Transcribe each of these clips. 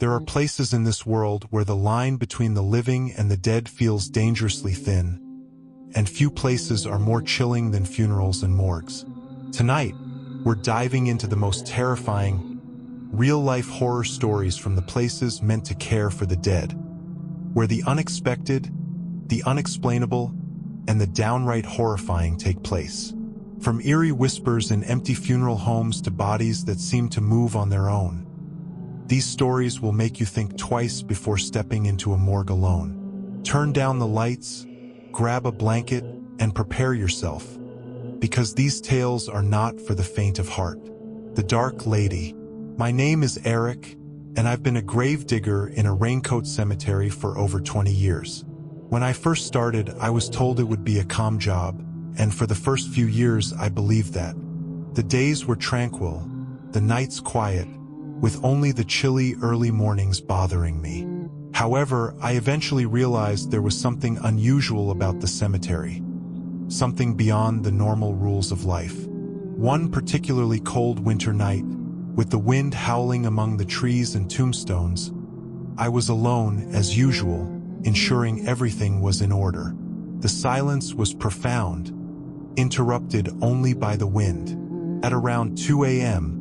There are places in this world where the line between the living and the dead feels dangerously thin, and few places are more chilling than funerals and morgues. Tonight, we're diving into the most terrifying, real-life horror stories from the places meant to care for the dead, where the unexpected, the unexplainable, and the downright horrifying take place. From eerie whispers in empty funeral homes to bodies that seem to move on their own, these stories will make you think twice before stepping into a morgue alone. Turn down the lights, grab a blanket, and prepare yourself, because these tales are not for the faint of heart. The Dark Lady. My name is Eric, and I've been a gravedigger in a raincoat cemetery for over 20 years. When I first started, I was told it would be a calm job, and for the first few years I believed that. The days were tranquil, the nights quiet, with only the chilly early mornings bothering me. However, I eventually realized there was something unusual about the cemetery, something beyond the normal rules of life. One particularly cold winter night, with the wind howling among the trees and tombstones, I was alone, as usual, ensuring everything was in order. The silence was profound, interrupted only by the wind. At around 2 a.m.,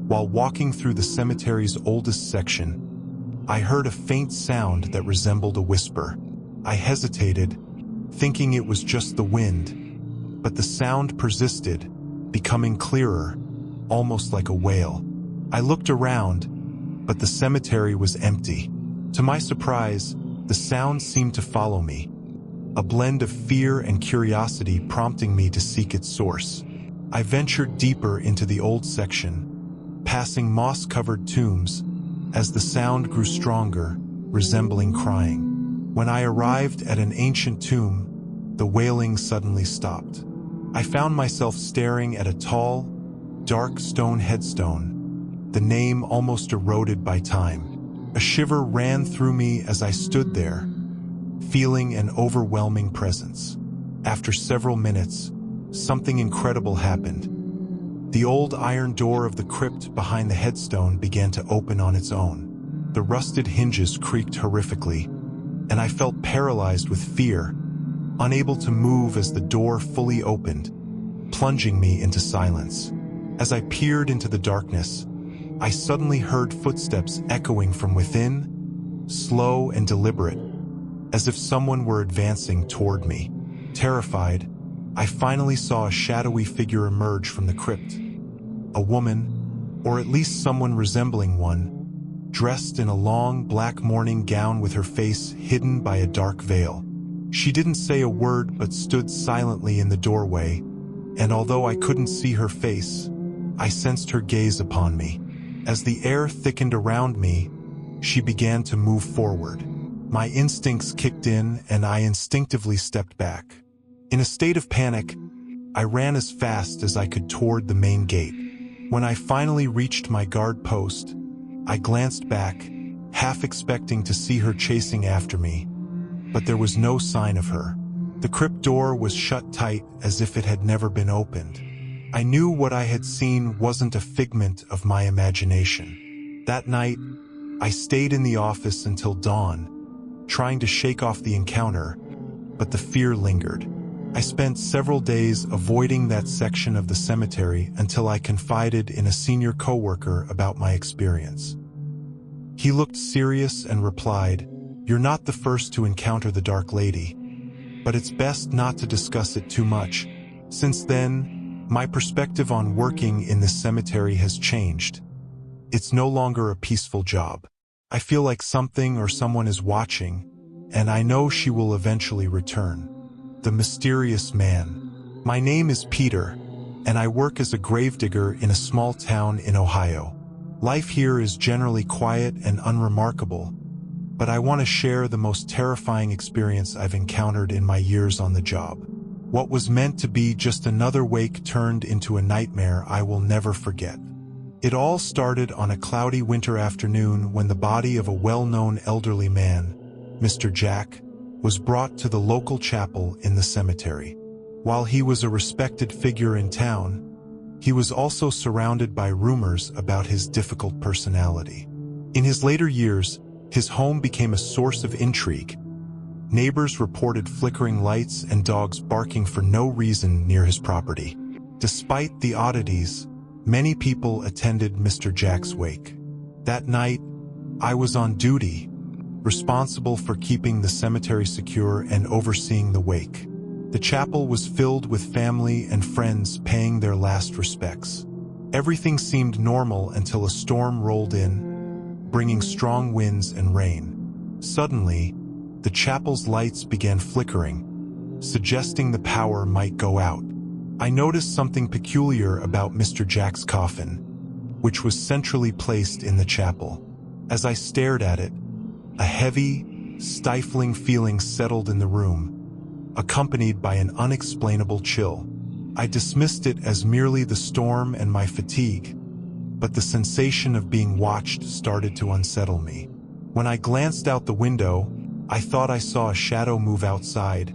while walking through the cemetery's oldest section, I heard a faint sound that resembled a whisper. I hesitated, thinking it was just the wind, but the sound persisted, becoming clearer, almost like a wail. I looked around, but the cemetery was empty. To my surprise, the sound seemed to follow me, a blend of fear and curiosity prompting me to seek its source. I ventured deeper into the old section, passing moss-covered tombs, as the sound grew stronger, resembling crying. When I arrived at an ancient tomb, the wailing suddenly stopped. I found myself staring at a tall, dark stone headstone, the name almost eroded by time. A shiver ran through me as I stood there, feeling an overwhelming presence. After several minutes, something incredible happened. The old iron door of the crypt behind the headstone began to open on its own. The rusted hinges creaked horrifically, and I felt paralyzed with fear, unable to move as the door fully opened, plunging me into silence. As I peered into the darkness, I suddenly heard footsteps echoing from within, slow and deliberate, as if someone were advancing toward me. Terrified, I finally saw a shadowy figure emerge from the crypt. A woman, or at least someone resembling one, dressed in a long black mourning gown with her face hidden by a dark veil. She didn't say a word but stood silently in the doorway, and although I couldn't see her face, I sensed her gaze upon me. As the air thickened around me, she began to move forward. My instincts kicked in and I instinctively stepped back. In a state of panic, I ran as fast as I could toward the main gate. When I finally reached my guard post, I glanced back, half expecting to see her chasing after me, but there was no sign of her. The crypt door was shut tight as if it had never been opened. I knew what I had seen wasn't a figment of my imagination. That night, I stayed in the office until dawn, trying to shake off the encounter, but the fear lingered. I spent several days avoiding that section of the cemetery until I confided in a senior coworker about my experience. He looked serious and replied, "You're not the first to encounter the Dark Lady, but it's best not to discuss it too much." Since then, my perspective on working in this cemetery has changed. It's no longer a peaceful job. I feel like something or someone is watching, and I know she will eventually return. The mysterious man. My name is Peter, and I work as a gravedigger in a small town in Ohio. Life here is generally quiet and unremarkable, but I want to share the most terrifying experience I've encountered in my years on the job. What was meant to be just another wake turned into a nightmare I will never forget. It all started on a cloudy winter afternoon when the body of a well-known elderly man, Mr. Jack, was brought to the local chapel in the cemetery. While he was a respected figure in town, he was also surrounded by rumors about his difficult personality. In his later years, his home became a source of intrigue. Neighbors reported flickering lights and dogs barking for no reason near his property. Despite the oddities, many people attended Mr. Jack's wake. That night, I was on duty, responsible for keeping the cemetery secure and overseeing the wake. The chapel was filled with family and friends paying their last respects. Everything seemed normal until a storm rolled in, bringing strong winds and rain. Suddenly, the chapel's lights began flickering, suggesting the power might go out. I noticed something peculiar about Mr. Jack's coffin, which was centrally placed in the chapel. As I stared at it, a heavy, stifling feeling settled in the room, accompanied by an unexplainable chill. I dismissed it as merely the storm and my fatigue, but the sensation of being watched started to unsettle me. When I glanced out the window, I thought I saw a shadow move outside,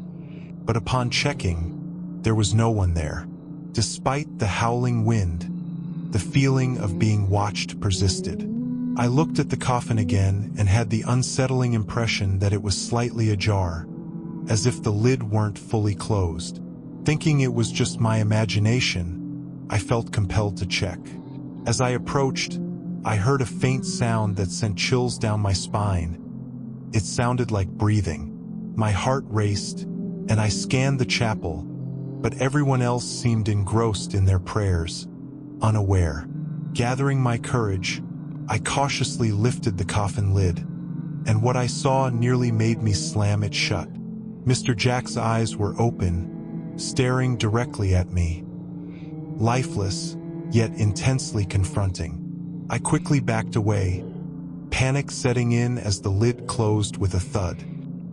but upon checking, there was no one there. Despite the howling wind, the feeling of being watched persisted. I looked at the coffin again and had the unsettling impression that it was slightly ajar, as if the lid weren't fully closed. Thinking it was just my imagination, I felt compelled to check. As I approached, I heard a faint sound that sent chills down my spine. It sounded like breathing. My heart raced, and I scanned the chapel, but everyone else seemed engrossed in their prayers, unaware. Gathering my courage, I cautiously lifted the coffin lid, and what I saw nearly made me slam it shut. Mr. Jack's eyes were open, staring directly at me. Lifeless, yet intensely confronting. I quickly backed away, panic setting in as the lid closed with a thud.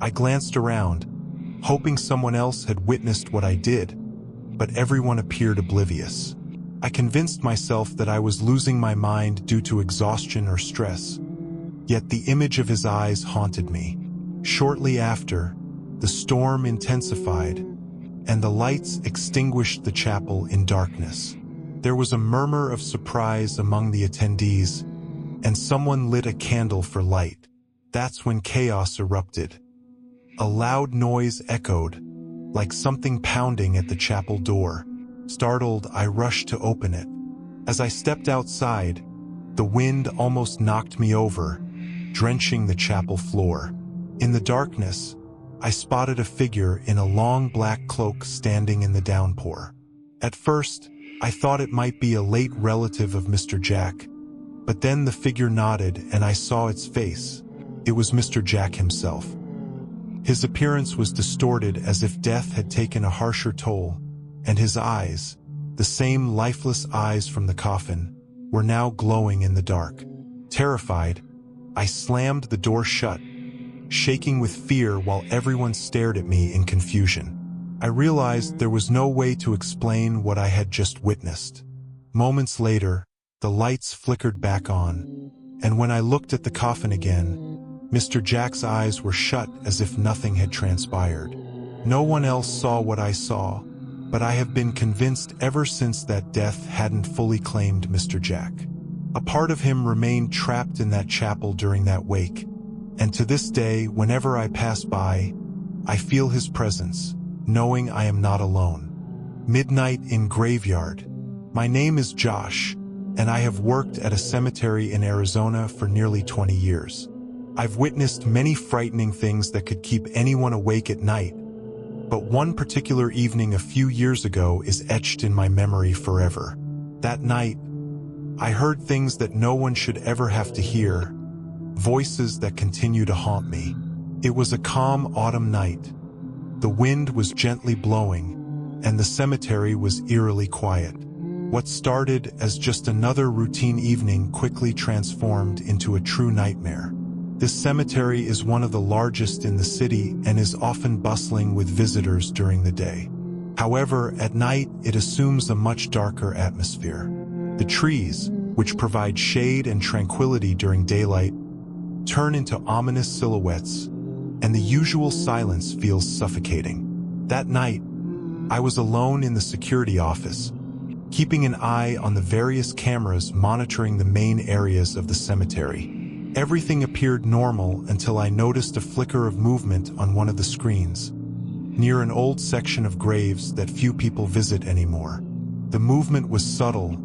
I glanced around, hoping someone else had witnessed what I did, but everyone appeared oblivious. I convinced myself that I was losing my mind due to exhaustion or stress, yet the image of his eyes haunted me. Shortly after, the storm intensified, and the lights extinguished the chapel in darkness. There was a murmur of surprise among the attendees, and someone lit a candle for light. That's when chaos erupted. A loud noise echoed, like something pounding at the chapel door. Startled, I rushed to open it. As I stepped outside, the wind almost knocked me over, drenching the chapel floor. In the darkness, I spotted a figure in a long black cloak standing in the downpour. At first, I thought it might be a late relative of Mr. Jack, but then the figure nodded and I saw its face. It was Mr. Jack himself. His appearance was distorted as if death had taken a harsher toll, and his eyes, the same lifeless eyes from the coffin, were now glowing in the dark. Terrified, I slammed the door shut, shaking with fear while everyone stared at me in confusion. I realized there was no way to explain what I had just witnessed. Moments later, the lights flickered back on, and when I looked at the coffin again, Mr. Jack's eyes were shut as if nothing had transpired. No one else saw what I saw, but I have been convinced ever since that death hadn't fully claimed Mr. Jack. A part of him remained trapped in that chapel during that wake, and to this day, whenever I pass by, I feel his presence, knowing I am not alone. Midnight in Graveyard. My name is Josh, and I have worked at a cemetery in Arizona for nearly 20 years. I've witnessed many frightening things that could keep anyone awake at night, but one particular evening a few years ago is etched in my memory forever. That night, I heard things that no one should ever have to hear, voices that continue to haunt me. It was a calm autumn night. The wind was gently blowing, and the cemetery was eerily quiet. What started as just another routine evening quickly transformed into a true nightmare. This cemetery is one of the largest in the city and is often bustling with visitors during the day. However, at night, it assumes a much darker atmosphere. The trees, which provide shade and tranquility during daylight, turn into ominous silhouettes, and the usual silence feels suffocating. That night, I was alone in the security office, keeping an eye on the various cameras monitoring the main areas of the cemetery. Everything appeared normal until I noticed a flicker of movement on one of the screens, near an old section of graves that few people visit anymore. The movement was subtle,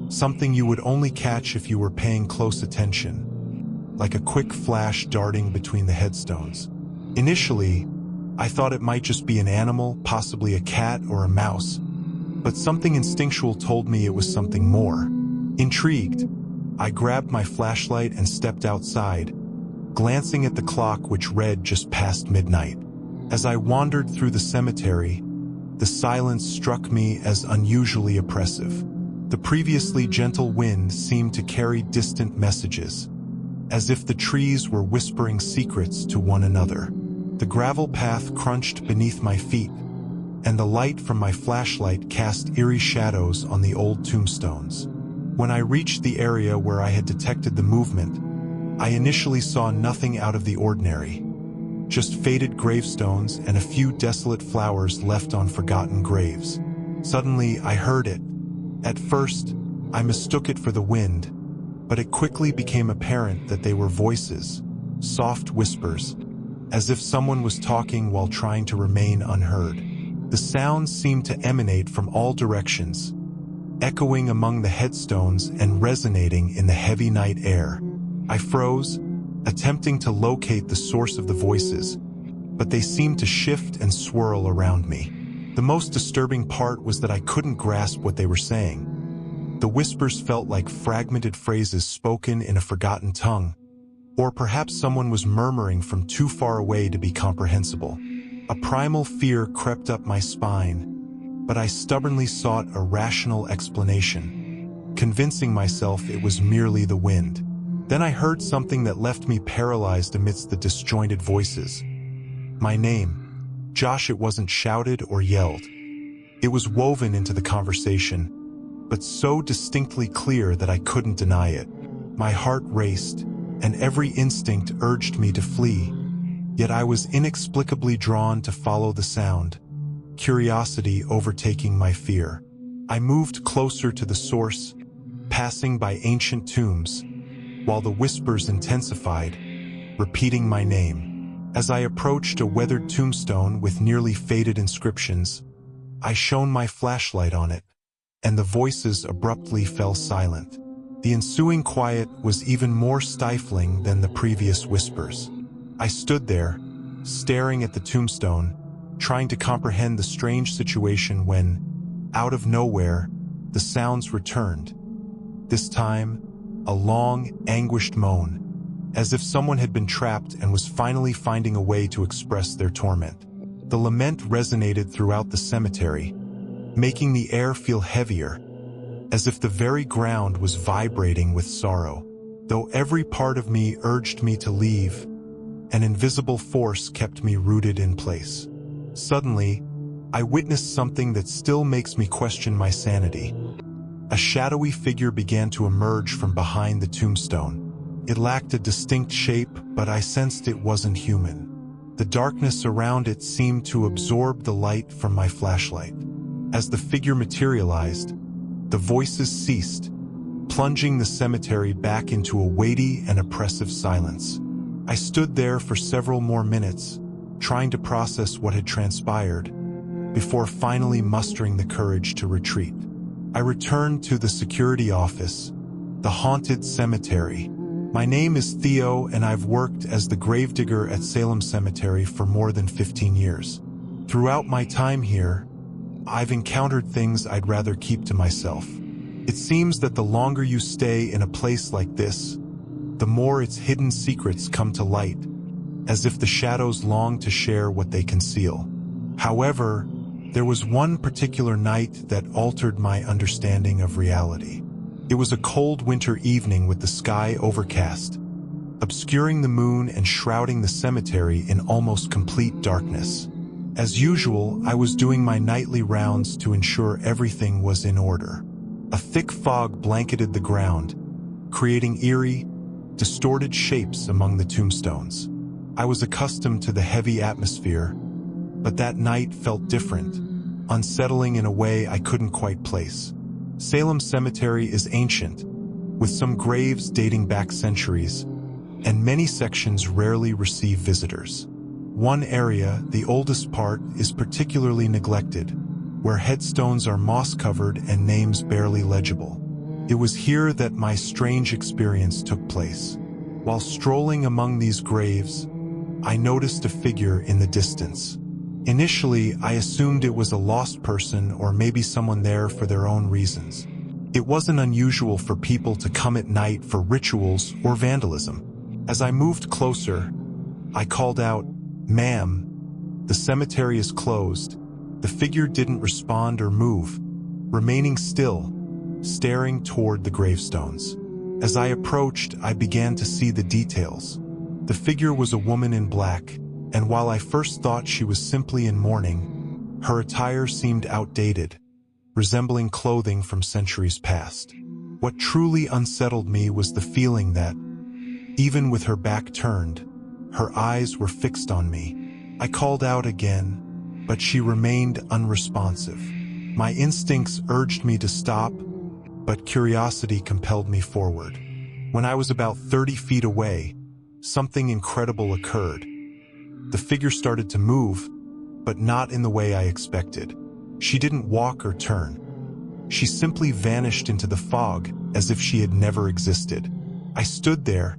something you would only catch if you were paying close attention, like a quick flash darting between the headstones. Initially, I thought it might just be an animal, possibly a cat or a mouse, but something instinctual told me it was something more. Intrigued, I grabbed my flashlight and stepped outside, glancing at the clock which read just past midnight. As I wandered through the cemetery, the silence struck me as unusually oppressive. The previously gentle wind seemed to carry distant messages, as if the trees were whispering secrets to one another. The gravel path crunched beneath my feet, and the light from my flashlight cast eerie shadows on the old tombstones. When I reached the area where I had detected the movement, I initially saw nothing out of the ordinary, just faded gravestones and a few desolate flowers left on forgotten graves. Suddenly, I heard it. At first, I mistook it for the wind, but it quickly became apparent that they were voices, soft whispers, as if someone was talking while trying to remain unheard. The sounds seemed to emanate from all directions, echoing among the headstones and resonating in the heavy night air. I froze, attempting to locate the source of the voices, but they seemed to shift and swirl around me. The most disturbing part was that I couldn't grasp what they were saying. The whispers felt like fragmented phrases spoken in a forgotten tongue, or perhaps someone was murmuring from too far away to be comprehensible. A primal fear crept up my spine, but I stubbornly sought a rational explanation, convincing myself it was merely the wind. Then I heard something that left me paralyzed amidst the disjointed voices. My name. Josh. It wasn't shouted or yelled. It was woven into the conversation, but so distinctly clear that I couldn't deny it. My heart raced, and every instinct urged me to flee, yet I was inexplicably drawn to follow the sound, curiosity overtaking my fear. I moved closer to the source, passing by ancient tombs, while the whispers intensified, repeating my name. As I approached a weathered tombstone with nearly faded inscriptions, I shone my flashlight on it, and the voices abruptly fell silent. The ensuing quiet was even more stifling than the previous whispers. I stood there, staring at the tombstone, trying to comprehend the strange situation when, out of nowhere, the sounds returned. This time, a long, anguished moan, as if someone had been trapped and was finally finding a way to express their torment. The lament resonated throughout the cemetery, making the air feel heavier, as if the very ground was vibrating with sorrow. Though every part of me urged me to leave, an invisible force kept me rooted in place. Suddenly, I witnessed something that still makes me question my sanity. A shadowy figure began to emerge from behind the tombstone. It lacked a distinct shape, but I sensed it wasn't human. The darkness around it seemed to absorb the light from my flashlight. As the figure materialized, the voices ceased, plunging the cemetery back into a weighty and oppressive silence. I stood there for several more minutes, trying to process what had transpired, before finally mustering the courage to retreat. I returned to the security office, the haunted cemetery. My name is Theo, and I've worked as the gravedigger at Salem Cemetery for more than 15 years. Throughout my time here, I've encountered things I'd rather keep to myself. It seems that the longer you stay in a place like this, the more its hidden secrets come to light, as if the shadows long to share what they conceal. However, there was one particular night that altered my understanding of reality. It was a cold winter evening with the sky overcast, obscuring the moon and shrouding the cemetery in almost complete darkness. As usual, I was doing my nightly rounds to ensure everything was in order. A thick fog blanketed the ground, creating eerie, distorted shapes among the tombstones. I was accustomed to the heavy atmosphere, but that night felt different, unsettling in a way I couldn't quite place. Salem Cemetery is ancient, with some graves dating back centuries, and many sections rarely receive visitors. One area, the oldest part, is particularly neglected, where headstones are moss-covered and names barely legible. It was here that my strange experience took place. While strolling among these graves, I noticed a figure in the distance. Initially, I assumed it was a lost person or maybe someone there for their own reasons. It wasn't unusual for people to come at night for rituals or vandalism. As I moved closer, I called out, "Ma'am, the cemetery is closed." The figure didn't respond or move, remaining still, staring toward the gravestones. As I approached, I began to see the details. The figure was a woman in black, and while I first thought she was simply in mourning, her attire seemed outdated, resembling clothing from centuries past. What truly unsettled me was the feeling that, even with her back turned, her eyes were fixed on me. I called out again, but she remained unresponsive. My instincts urged me to stop, but curiosity compelled me forward. When I was about 30 feet away, something incredible occurred. The figure started to move, but not in the way I expected. She didn't walk or turn. She simply vanished into the fog as if she had never existed. I stood there,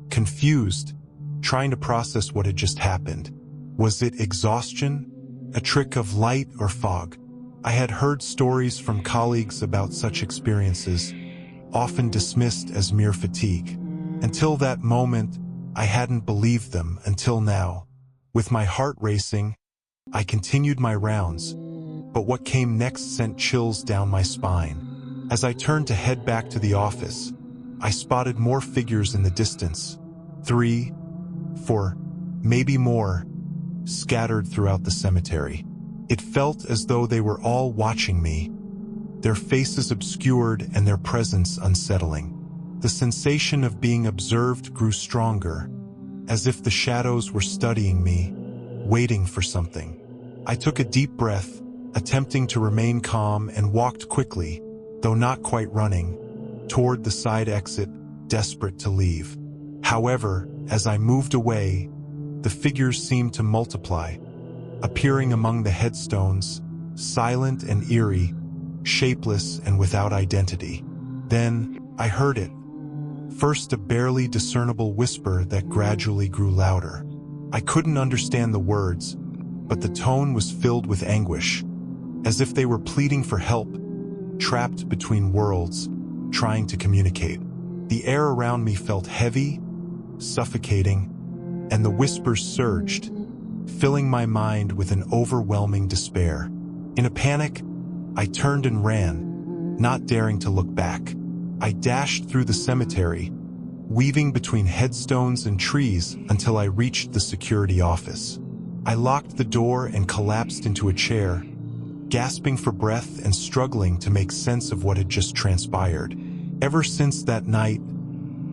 confused, trying to process what had just happened. Was it exhaustion? A trick of light or fog? I had heard stories from colleagues about such experiences, often dismissed as mere fatigue. Until that moment, I hadn't believed them until now. With my heart racing, I continued my rounds, but what came next sent chills down my spine. As I turned to head back to the office, I spotted more figures in the distance. 3, 4, maybe more, scattered throughout the cemetery. It felt as though they were all watching me, their faces obscured and their presence unsettling. The sensation of being observed grew stronger, as if the shadows were studying me, waiting for something. I took a deep breath, attempting to remain calm, and walked quickly, though not quite running, toward the side exit, desperate to leave. However, as I moved away, the figures seemed to multiply, appearing among the headstones, silent and eerie, shapeless and without identity. Then, I heard it. First a barely discernible whisper that gradually grew louder. I couldn't understand the words, but the tone was filled with anguish, as if they were pleading for help, trapped between worlds, trying to communicate. The air around me felt heavy, suffocating, and the whispers surged, filling my mind with an overwhelming despair. In a panic, I turned and ran, not daring to look back. I dashed through the cemetery, weaving between headstones and trees until I reached the security office. I locked the door and collapsed into a chair, gasping for breath and struggling to make sense of what had just transpired. Ever since that night,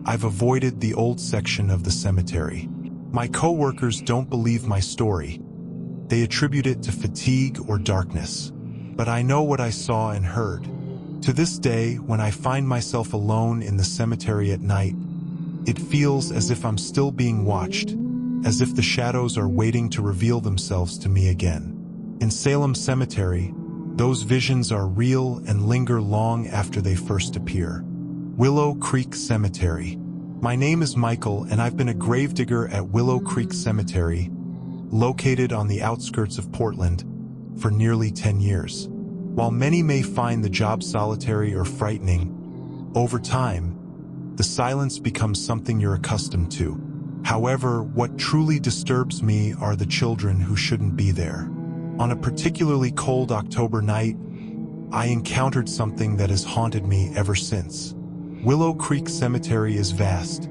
I've avoided the old section of the cemetery. My coworkers don't believe my story. They attribute it to fatigue or darkness. But I know what I saw and heard. To this day, when I find myself alone in the cemetery at night, it feels as if I'm still being watched, as if the shadows are waiting to reveal themselves to me again. In Salem Cemetery, those visions are real and linger long after they first appear. Willow Creek Cemetery. My name is Michael, and I've been a gravedigger at Willow Creek Cemetery, located on the outskirts of Portland, for nearly 10 years. While many may find the job solitary or frightening, over time, the silence becomes something you're accustomed to. However, what truly disturbs me are the children who shouldn't be there. On a particularly cold October night, I encountered something that has haunted me ever since. Willow Creek Cemetery is vast,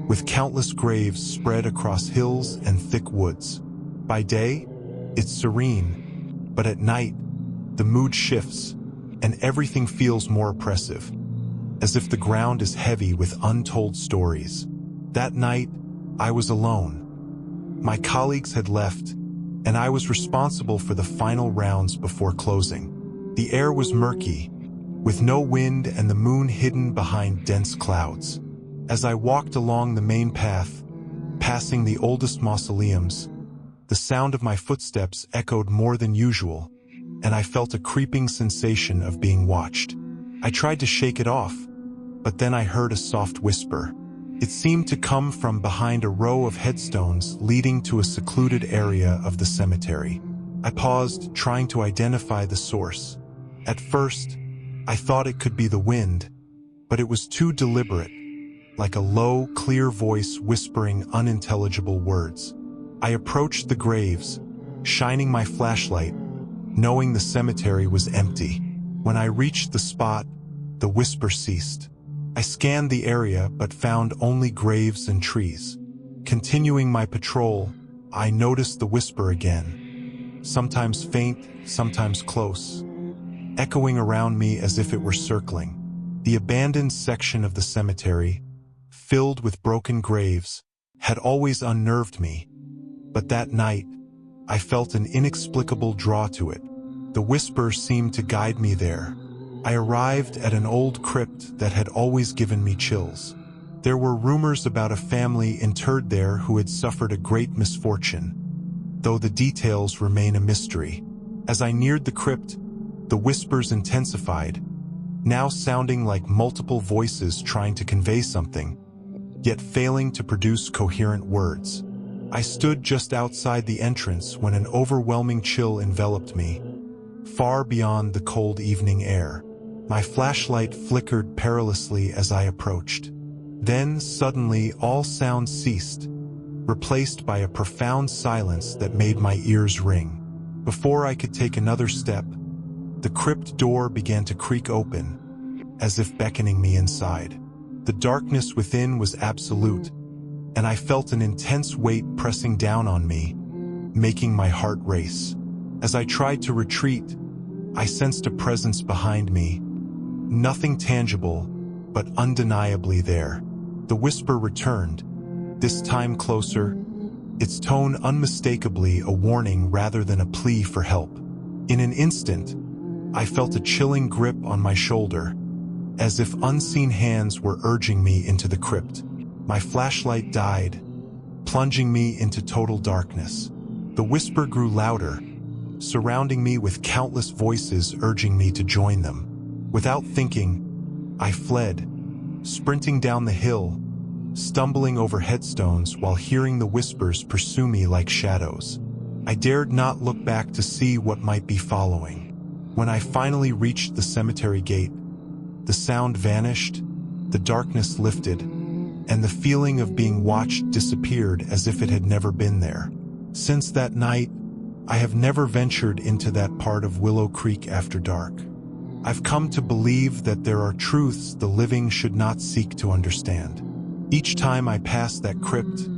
with countless graves spread across hills and thick woods. By day, it's serene, but at night, the mood shifts, and everything feels more oppressive, as if the ground is heavy with untold stories. That night, I was alone. My colleagues had left, and I was responsible for the final rounds before closing. The air was murky, with no wind and the moon hidden behind dense clouds. As I walked along the main path, passing the oldest mausoleums, the sound of my footsteps echoed more than usual, and I felt a creeping sensation of being watched. I tried to shake it off, but then I heard a soft whisper. It seemed to come from behind a row of headstones leading to a secluded area of the cemetery. I paused, trying to identify the source. At first, I thought it could be the wind, but it was too deliberate, like a low, clear voice whispering unintelligible words. I approached the graves, shining my flashlight, knowing the cemetery was empty. When I reached the spot, the whisper ceased. I scanned the area but found only graves and trees. Continuing my patrol, I noticed the whisper again, sometimes faint, sometimes close, echoing around me as if it were circling. The abandoned section of the cemetery, filled with broken graves, had always unnerved me, but that night, I felt an inexplicable draw to it. The whisper seemed to guide me there. I arrived at an old crypt that had always given me chills. There were rumors about a family interred there who had suffered a great misfortune, though the details remain a mystery. As I neared the crypt, the whispers intensified, now sounding like multiple voices trying to convey something, yet failing to produce coherent words. I stood just outside the entrance when an overwhelming chill enveloped me, far beyond the cold evening air. My flashlight flickered perilously as I approached. Then, suddenly, all sounds ceased, replaced by a profound silence that made my ears ring. Before I could take another step, the crypt door began to creak open, as if beckoning me inside. The darkness within was absolute, and I felt an intense weight pressing down on me, making my heart race. As I tried to retreat, I sensed a presence behind me. Nothing tangible, but undeniably there. The whisper returned, this time closer, its tone unmistakably a warning rather than a plea for help. In an instant, I felt a chilling grip on my shoulder, as if unseen hands were urging me into the crypt. My flashlight died, plunging me into total darkness. The whisper grew louder, surrounding me with countless voices urging me to join them. Without thinking, I fled, sprinting down the hill, stumbling over headstones while hearing the whispers pursue me like shadows. I dared not look back to see what might be following. When I finally reached the cemetery gate, the sound vanished, the darkness lifted, and the feeling of being watched disappeared as if it had never been there. Since that night, I have never ventured into that part of Willow Creek after dark. I've come to believe that there are truths the living should not seek to understand. Each time I pass that crypt,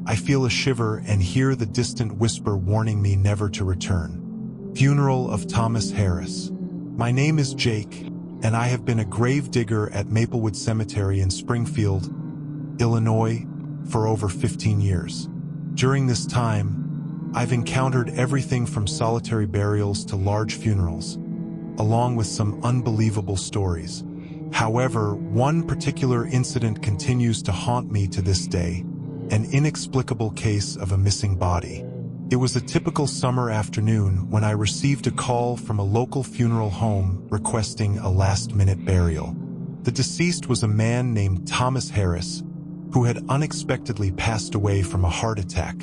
I feel a shiver and hear the distant whisper warning me never to return. Funeral of Thomas Harris. My name is Jake, and I have been a grave digger at Maplewood Cemetery in Springfield, Illinois, for over 15 years. During this time, I've encountered everything from solitary burials to large funerals, along with some unbelievable stories. However, one particular incident continues to haunt me to this day, an inexplicable case of a missing body. It was a typical summer afternoon when I received a call from a local funeral home requesting a last-minute burial. The deceased was a man named Thomas Harris, who had unexpectedly passed away from a heart attack.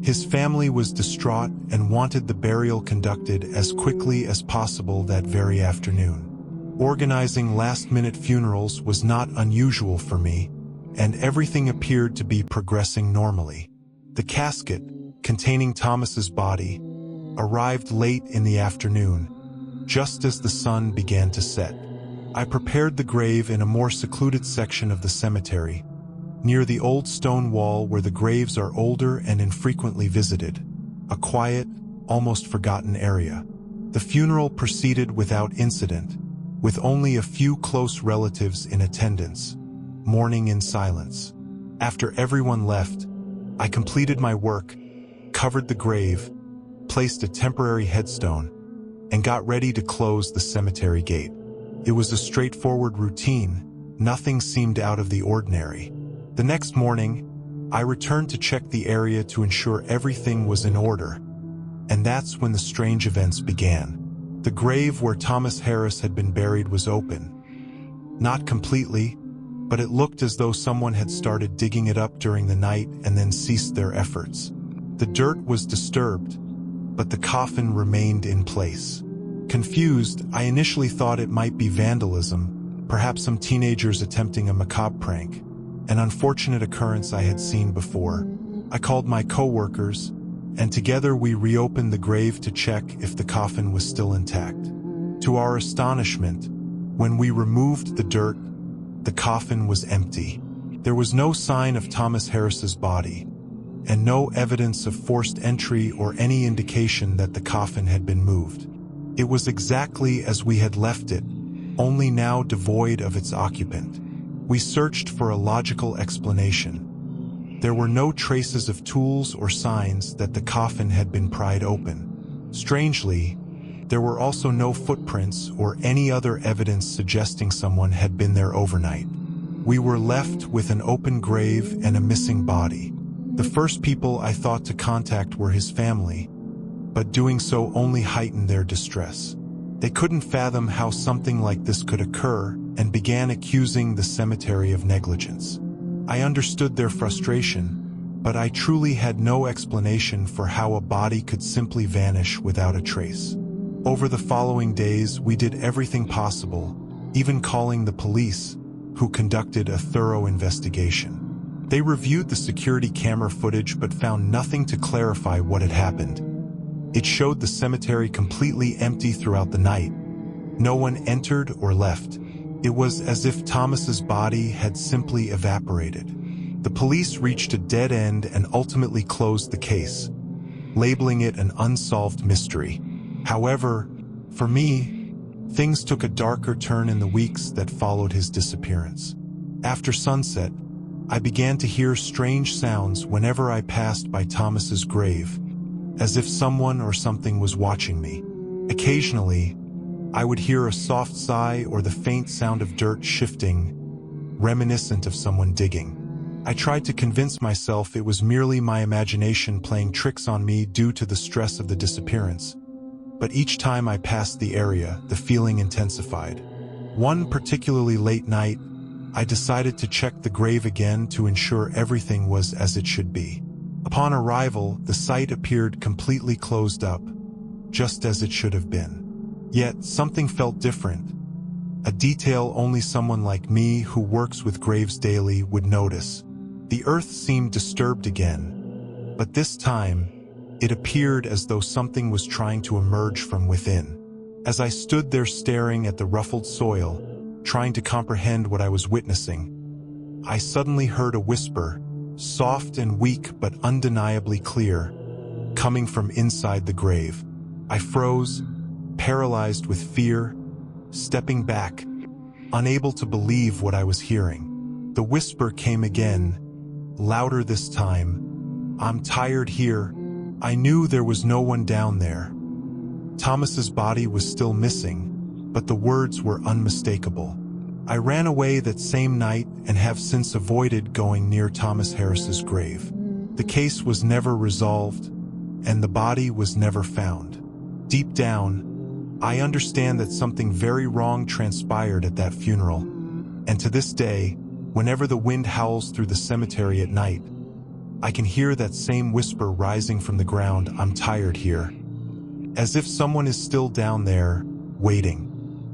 His family was distraught and wanted the burial conducted as quickly as possible that very afternoon. Organizing last-minute funerals was not unusual for me, and everything appeared to be progressing normally. The casket, containing Thomas's body, arrived late in the afternoon, just as the sun began to set. I prepared the grave in a more secluded section of the cemetery, near the old stone wall where the graves are older and infrequently visited, a quiet, almost forgotten area. The funeral proceeded without incident, with only a few close relatives in attendance, mourning in silence. After everyone left, I completed my work, covered the grave, placed a temporary headstone, and got ready to close the cemetery gate. It was a straightforward routine, Nothing seemed out of the ordinary. The next morning, I returned to check the area to ensure everything was in order, and that's when the strange events began. The grave where Thomas Harris had been buried was open. Not completely, but it looked as though someone had started digging it up during the night and then ceased their efforts. The dirt was disturbed, but the coffin remained in place. Confused, I initially thought it might be vandalism, perhaps some teenagers attempting a macabre prank, an unfortunate occurrence I had seen before. I called my co-workers, and together we reopened the grave to check if the coffin was still intact. To our astonishment, when we removed the dirt, the coffin was empty. There was no sign of Thomas Harris's body, and no evidence of forced entry or any indication that the coffin had been moved. It was exactly as we had left it, only now devoid of its occupant. We searched for a logical explanation. There were no traces of tools or signs that the coffin had been pried open. Strangely, there were also no footprints or any other evidence suggesting someone had been there overnight. We were left with an open grave and a missing body. The first people I thought to contact were his family, but doing so only heightened their distress. They couldn't fathom how something like this could occur and began accusing the cemetery of negligence. I understood their frustration, but I truly had no explanation for how a body could simply vanish without a trace. Over the following days, we did everything possible, even calling the police, who conducted a thorough investigation. They reviewed the security camera footage but found nothing to clarify what had happened. It showed the cemetery completely empty throughout the night. No one entered or left. It was as if Thomas's body had simply evaporated. The police reached a dead end and ultimately closed the case, labeling it an unsolved mystery. However, for me, things took a darker turn in the weeks that followed his disappearance. After sunset, I began to hear strange sounds whenever I passed by Thomas's grave, as if someone or something was watching me. Occasionally, I would hear a soft sigh or the faint sound of dirt shifting, reminiscent of someone digging. I tried to convince myself it was merely my imagination playing tricks on me due to the stress of the disappearance. But each time I passed the area, the feeling intensified. One particularly late night, I decided to check the grave again to ensure everything was as it should be. Upon arrival, the site appeared completely closed up, just as it should have been. Yet, something felt different. A detail only someone like me who works with graves daily would notice. The earth seemed disturbed again, but this time, it appeared as though something was trying to emerge from within. As I stood there staring at the ruffled soil, trying to comprehend what I was witnessing, I suddenly heard a whisper, soft and weak but undeniably clear, coming from inside the grave. I froze, paralyzed with fear, stepping back, unable to believe what I was hearing. The whisper came again, louder this time. "I'm tired here." I knew there was no one down there. Thomas's body was still missing, but the words were unmistakable. I ran away that same night and have since avoided going near Thomas Harris's grave. The case was never resolved, and the body was never found. Deep down, I understand that something very wrong transpired at that funeral, and to this day, whenever the wind howls through the cemetery at night, I can hear that same whisper rising from the ground, "I'm tired here." As if someone is still down there, waiting.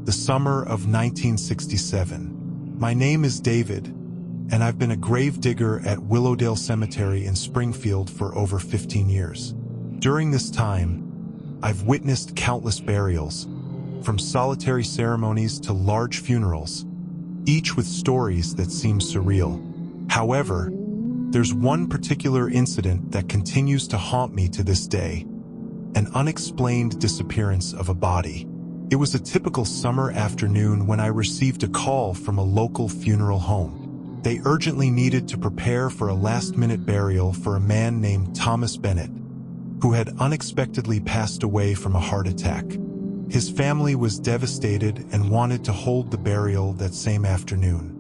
The summer of 1967. My name is David, and I've been a grave digger at Willowdale Cemetery in Springfield for over 15 years. During this time, I've witnessed countless burials, from solitary ceremonies to large funerals, each with stories that seem surreal. However, there's one particular incident that continues to haunt me to this day, an unexplained disappearance of a body. It was a typical summer afternoon when I received a call from a local funeral home. They urgently needed to prepare for a last-minute burial for a man named Thomas Bennett, who had unexpectedly passed away from a heart attack. His family was devastated and wanted to hold the burial that same afternoon.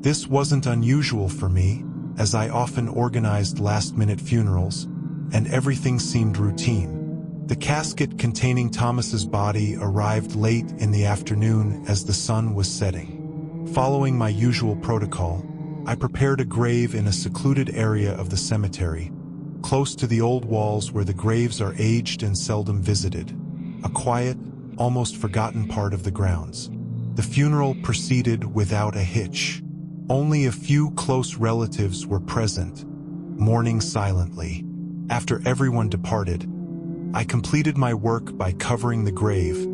This wasn't unusual for me, as I often organized last-minute funerals, and everything seemed routine. The casket containing Thomas's body arrived late in the afternoon as the sun was setting. Following my usual protocol, I prepared a grave in a secluded area of the cemetery, close to the old walls where the graves are aged and seldom visited, a quiet, almost forgotten part of the grounds. The funeral proceeded without a hitch. Only a few close relatives were present, mourning silently. After everyone departed, I completed my work by covering the grave,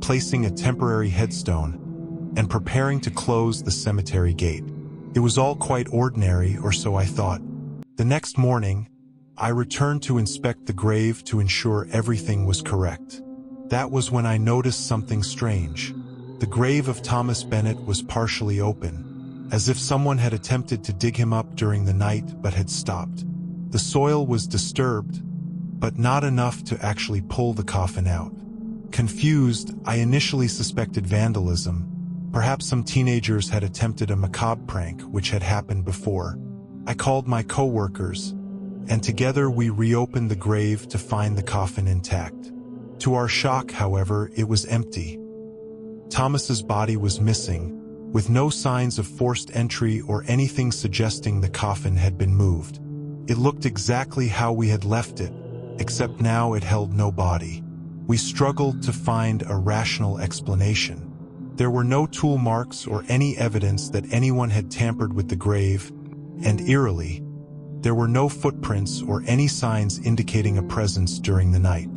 placing a temporary headstone, and preparing to close the cemetery gate. It was all quite ordinary, or so I thought. The next morning, I returned to inspect the grave to ensure everything was correct. That was when I noticed something strange. The grave of Thomas Bennett was partially open, as if someone had attempted to dig him up during the night but had stopped. The soil was disturbed, but not enough to actually pull the coffin out. Confused, I initially suspected vandalism. Perhaps some teenagers had attempted a macabre prank, which had happened before. I called my co-workers, and together we reopened the grave to find the coffin intact. To our shock, however, it was empty. Thomas's body was missing, with no signs of forced entry or anything suggesting the coffin had been moved. It looked exactly how we had left it, except now it held no body. We struggled to find a rational explanation. There were no tool marks or any evidence that anyone had tampered with the grave, and eerily, there were no footprints or any signs indicating a presence during the night.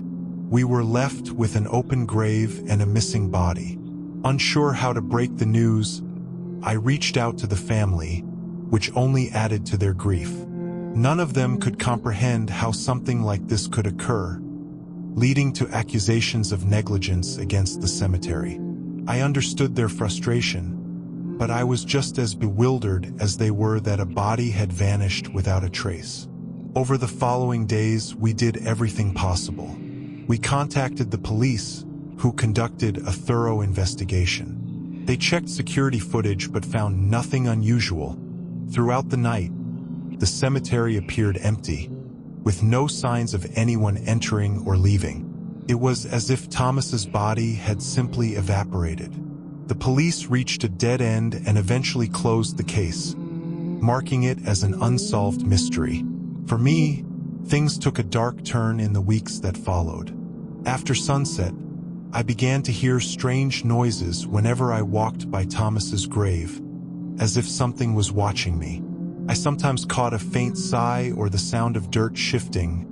We were left with an open grave and a missing body. Unsure how to break the news, I reached out to the family, which only added to their grief. None of them could comprehend how something like this could occur, leading to accusations of negligence against the cemetery. I understood their frustration, but I was just as bewildered as they were that a body had vanished without a trace. Over the following days, we did everything possible. We contacted the police, who conducted a thorough investigation. They checked security footage but found nothing unusual. Throughout the night, the cemetery appeared empty, with no signs of anyone entering or leaving. It was as if Thomas's body had simply evaporated. The police reached a dead end and eventually closed the case, marking it as an unsolved mystery. For me, things took a dark turn in the weeks that followed. After sunset, I began to hear strange noises whenever I walked by Thomas's grave, as if something was watching me. I sometimes caught a faint sigh or the sound of dirt shifting,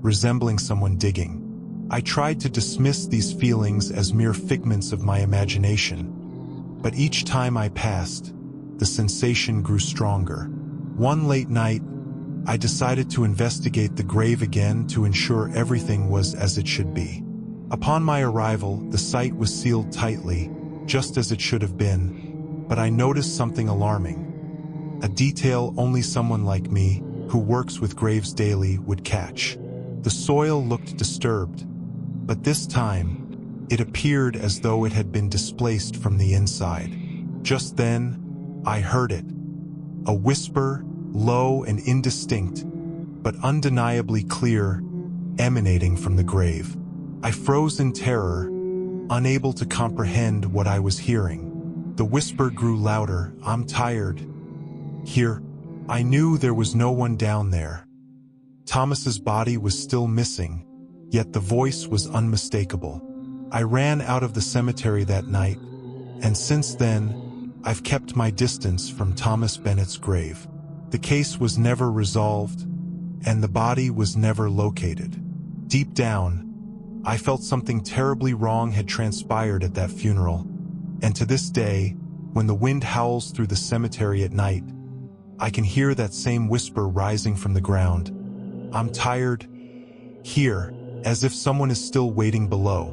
resembling someone digging. I tried to dismiss these feelings as mere figments of my imagination, but each time I passed, the sensation grew stronger. One late night, I decided to investigate the grave again to ensure everything was as it should be. Upon my arrival, the site was sealed tightly, just as it should have been, but I noticed something alarming. A detail only someone like me, who works with graves daily, would catch. The soil looked disturbed, but this time, it appeared as though it had been displaced from the inside. Just then, I heard it. A whisper, low and indistinct, but undeniably clear, emanating from the grave. I froze in terror, unable to comprehend what I was hearing. The whisper grew louder. "I'm tired. Here." I knew there was no one down there. Thomas's body was still missing, yet the voice was unmistakable. I ran out of the cemetery that night, and since then, I've kept my distance from Thomas Bennett's grave. The case was never resolved, and the body was never located. Deep down, I felt something terribly wrong had transpired at that funeral, and to this day, when the wind howls through the cemetery at night, I can hear that same whisper rising from the ground. "I'm tired. Here," as if someone is still waiting below.